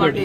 ఒకటి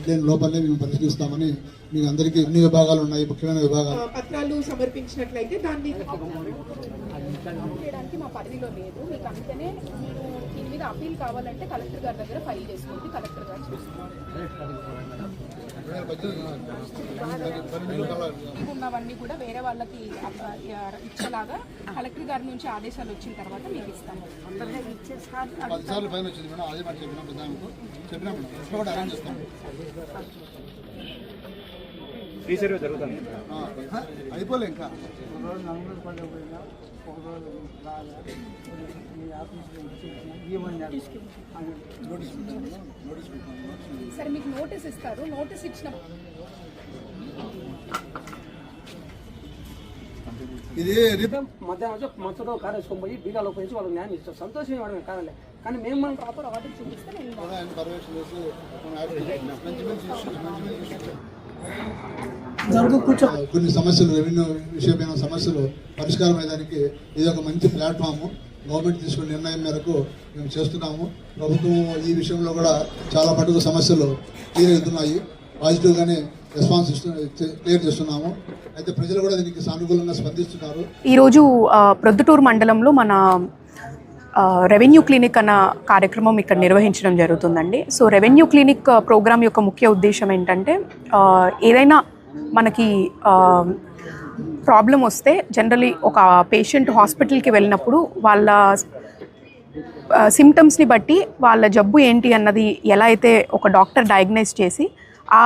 దీని లోపలనే మేము పరిశీలిస్తామని మీకు అందరికీ ఎన్ని విభాగాలు ఉన్నాయి, ముఖ్యమైన విభాగాలు పత్రాలు సమర్పించినట్లయితే దాన్ని చేయడానికి మా పరిధిలో లేదు. మీకు అందుకనే మీరు దీని మీద అప్పీల్ కావాలంటే కలెక్టర్ గారి దగ్గర ఫైల్ చేసుకోండి, కలెక్టర్ గారు చూస్తున్నారు. ఉన్నవన్నీ కూడా వేరే వాళ్ళకి ఇచ్చేలాగా కలెక్టర్ గారి నుంచి ఆదేశాలు వచ్చిన తర్వాత మీకు ఇస్తాము. అయిపోలే ఇంకా సరే మీకు నోటీస్ ఇస్తారు. నోటీస్ ఇచ్చిన ఇది మధ్యాహ్నం మంచంలో కారేసుకొని పోయి బీగాలో పోయి వాళ్ళకి న్యాయం ఇస్తారు. సంతోషం ఇవ్వడమే కాదలే, కానీ మేము మనం ప్రాపర్ ఆర్డర్ చూపిస్తే నేను కొన్ని సమస్యలు, రెవెన్యూ విషయమైన సమస్యలు పరిష్కారం అయ్యేదానికి ఇది ఒక మంచి ప్లాట్ఫామ్. గవర్నమెంట్ తీసుకున్న నిర్ణయం మేరకు మేము చేస్తున్నాము. ప్రభుత్వం ఈ విషయంలో కూడా చాలా మటుకు సమస్యలు క్లియర్ అవుతున్నాయి. పాజిటివ్గానే రెస్పాన్స్ క్లియర్ చేస్తున్నాము. అయితే ప్రజలు కూడా దీనికి సానుకూలంగా స్పందిస్తున్నారు. ఈరోజు ప్రొద్దుటూరు మండలంలో మన రెవెన్యూ క్లినిక్ అన్న కార్యక్రమం ఇక్కడ నిర్వహించడం జరుగుతుందండి. సో రెవెన్యూ క్లినిక్ ప్రోగ్రామ్ యొక్క ముఖ్య ఉద్దేశం ఏంటంటే, ఏదైనా మనకి ప్రాబ్లం వస్తే జనరలీ ఒక పేషెంట్ హాస్పిటల్కి వెళ్ళినప్పుడు వాళ్ళ సిమ్టమ్స్ని బట్టి వాళ్ళ జబ్బు ఏంటి అన్నది ఎలా అయితే ఒక డాక్టర్ డయాగ్నైజ్ చేసి ఆ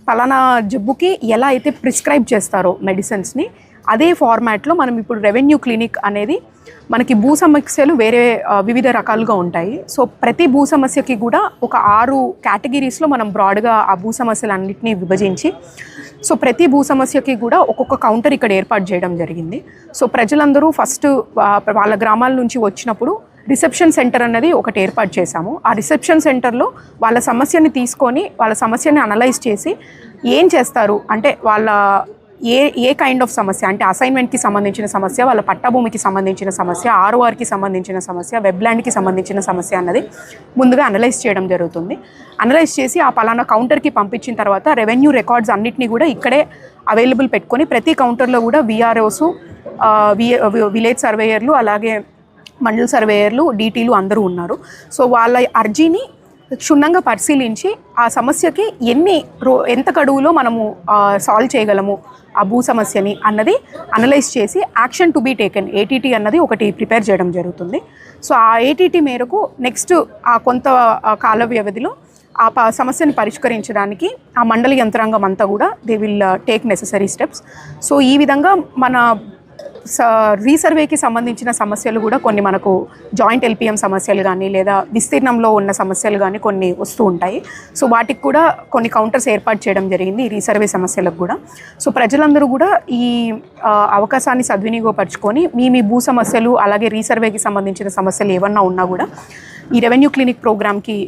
పలానా జబ్బుకి ఎలా అయితే ప్రిస్క్రైబ్ చేస్తారో మెడిసిన్స్ని, అదే ఫార్మాట్లో మనం ఇప్పుడు రెవెన్యూ క్లినిక్ అనేది మనకి భూ సమస్యలు వేరే వివిధ రకాలుగా ఉంటాయి. సో ప్రతి భూ సమస్యకి కూడా ఒక 6 కేటగిరీస్లో మనం బ్రాడ్గా ఆ భూ సమస్యలన్నింటినీ విభజించి, సో ప్రతి భూ సమస్యకి కూడా ఒక్కొక్క కౌంటర్ ఇక్కడ ఏర్పాటు చేయడం జరిగింది. సో ప్రజలందరూ ఫస్ట్ వాళ్ళ గ్రామాల నుంచి వచ్చినప్పుడు రిసెప్షన్ సెంటర్ అన్నది ఒకటి ఏర్పాటు చేశాము. ఆ రిసెప్షన్ సెంటర్లో వాళ్ళ సమస్యని తీసుకొని వాళ్ళ సమస్యని అనలైజ్ చేసి ఏం చేస్తారు అంటే వాళ్ళ ఏ కైండ్ ఆఫ్ సమస్య అంటే అసైన్మెంట్కి సంబంధించిన సమస్య, వాళ్ళ పట్టాభూమికి సంబంధించిన సమస్య, ఆర్ఓఆర్కి సంబంధించిన సమస్య, వెబ్ల్యాండ్కి సంబంధించిన సమస్య అన్నది ముందుగా అనలైజ్ చేయడం జరుగుతుంది. అనలైజ్ చేసి ఆ పలానా కౌంటర్కి పంపించిన తర్వాత రెవెన్యూ రికార్డ్స్ అన్నిటినీ కూడా ఇక్కడే అవైలబుల్ పెట్టుకొని ప్రతి కౌంటర్లో కూడా విఆర్ఓస్, విలేజ్ సర్వేయర్లు, అలాగే మండల్ సర్వేయర్లు, డీటీలు అందరూ ఉన్నారు. సో వాళ్ళ అర్జీని క్షుణ్ణంగా పరిశీలించి ఆ సమస్యకి ఎంత గడువులో మనము సాల్వ్ చేయగలము ఆ భూ సమస్యని అన్నది అనలైజ్ చేసి action to be taken ATT అన్నది ఒకటి ప్రిపేర్ చేయడం జరుగుతుంది. సో ఆ ఏటీటీ మేరకు నెక్స్ట్ ఆ కొంత కాల వ్యవధిలో ఆ సమస్యని పరిష్కరించడానికి ఆ మండలి యంత్రాంగం అంతా కూడా they will take necessary steps. So ఈ విధంగా మన రీసర్వేకి సంబంధించిన సమస్యలు కూడా కొన్ని మనకు జాయింట్ ఎల్పిఎం సమస్యలు కానీ లేదా విస్తీర్ణంలో ఉన్న సమస్యలు కానీ కొన్ని వస్తూ ఉంటాయి. సో వాటికి కూడా కొన్ని కౌంటర్స్ ఏర్పాటు చేయడం జరిగింది ఈ రీసర్వే సమస్యలకు కూడా. సో ప్రజలందరూ కూడా ఈ అవకాశాన్ని సద్వినియోగపరచుకొని మీ భూ సమస్యలు అలాగే రీసర్వేకి సంబంధించిన సమస్యలు ఏమన్నా ఉన్నా కూడా ఈ రెవెన్యూ క్లినిక్ ప్రోగ్రామ్కి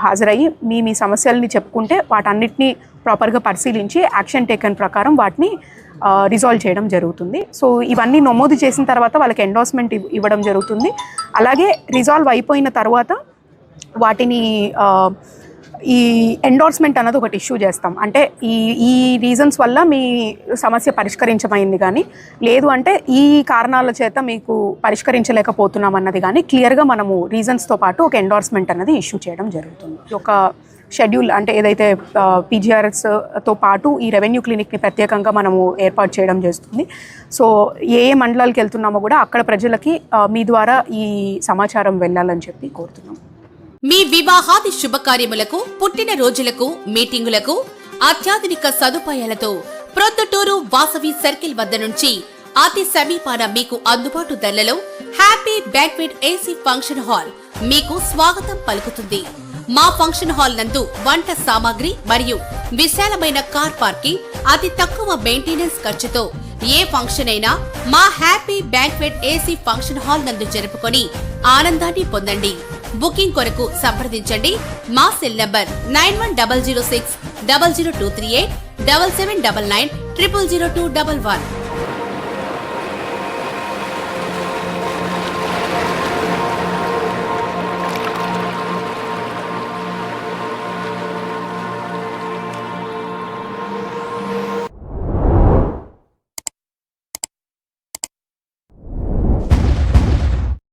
హాజరయ్యి మీ సమస్యలని చెప్పుకుంటే వాటన్నిటినీ ప్రాపర్గా పరిశీలించి యాక్షన్ టేకన్ ప్రకారం వాటిని రిజాల్వ్ చేయడం జరుగుతుంది. సో ఇవన్నీ నమోదు చేసిన తర్వాత వాళ్ళకి ఎండోర్స్మెంట్ ఇవ్వడం జరుగుతుంది. అలాగే రిజాల్వ్ అయిపోయిన తర్వాత వాటిని ఈ ఎండోర్స్మెంట్ అన్నది ఒకటి ఇష్యూ చేస్తాం. అంటే ఈ రీజన్స్ వల్ల మీ సమస్య పరిష్కరించమైంది కానీ లేదు అంటే ఈ కారణాల చేత మీకు పరిష్కరించలేకపోతున్నాం అన్నది కానీ క్లియర్గా మనము రీజన్స్తో పాటు ఒక ఎండోర్స్మెంట్ అన్నది ఇష్యూ చేయడం జరుగుతుంది. ఒక షెడ్యూల్ అంటే ఏదైతే పీజీఆర్ఎస్తో పాటు ఈ రెవెన్యూ క్లినిక్ని ప్రత్యేకంగా మనము ఏర్పాటు చేయడం చేస్తుంది. సో ఏ మండలాలకు వెళ్తున్నామో కూడా అక్కడ ప్రజలకి మీ ద్వారా ఈ సమాచారం వెళ్ళాలని చెప్పి కోరుతున్నాం. మీ వివాహాది శుభకార్యములకు, పుట్టిన రోజులకు, మీటింగులకు, అత్యాధునిక సదుపాయాలతో ప్రొద్దుటూరు వాసవి సర్కిల్ వద్ద నుంచి అతి సమీపాన మీకు అందుబాటు ధరలలో happy banquet AC function hall మీకు స్వాగతం పలుకుతుంది. మా ఫంక్షన్ హాల్ నందు వంట సామాగ్రి మరియు విశాలమైన కార్ పార్కింగ్, అతి తక్కువ మెయింటెనెన్స్ ఖర్చుతో ఏ ఫంక్షన్ అయినా మా happy banquet AC function hall నందు జరుపుకొని ఆనందాన్ని పొందండి. బుకింగ్ కొరకు సంప్రదించండి. మా సెల్ నంబర్ 9100600238 7799 000211.